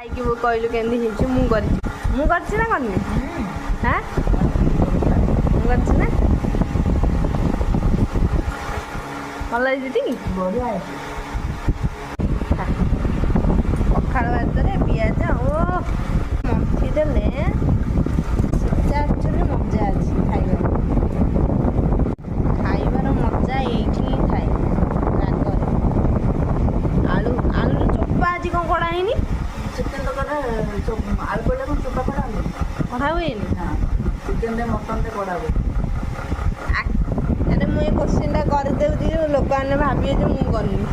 ଖାଇକି କହିଲୁ କେମିତି ହେଇଛି ମୁଁ କରିଛି ନା କରିନି ହାଁ ମୁଁ କରିଛି ନା ଭଲ ହେଇଛି ଟି ବଢ଼ିଆ ହେଇଛି। ପଖାଳ ଭାତରେ ପିଆଜ ଓ ମନ୍ଥି ଦେଲେ ସେଟା ଆକ୍ଚୁଆଲି ମଜା ଅଛି ଖାଇବାର ମଜା ଏଇଠି ହିଁ ଥାଏ ରାଗରେ। ଆଳୁର ଚୋପା ଆଜି କ'ଣ କଡ଼ା ହେଇନି? ଚିକେନ ତରକାରୀ ଆଳୁ ପଡ଼ିଲେ କ'ଣ ଚୋପା କଡ଼ା ହୁଏ? କଡ଼ା ହୁଏନି। ଚିକେନରେ ମଟନରେ କଡ଼ା ହୁଏ। ଆରେ ମୁଁ ଏ କୋଶ୍ଚିନ୍ଟା କରିଦେଉଛି ଲୋକମାନେ ଭାବିବେ ଯେ ମୁଁ କରିନି।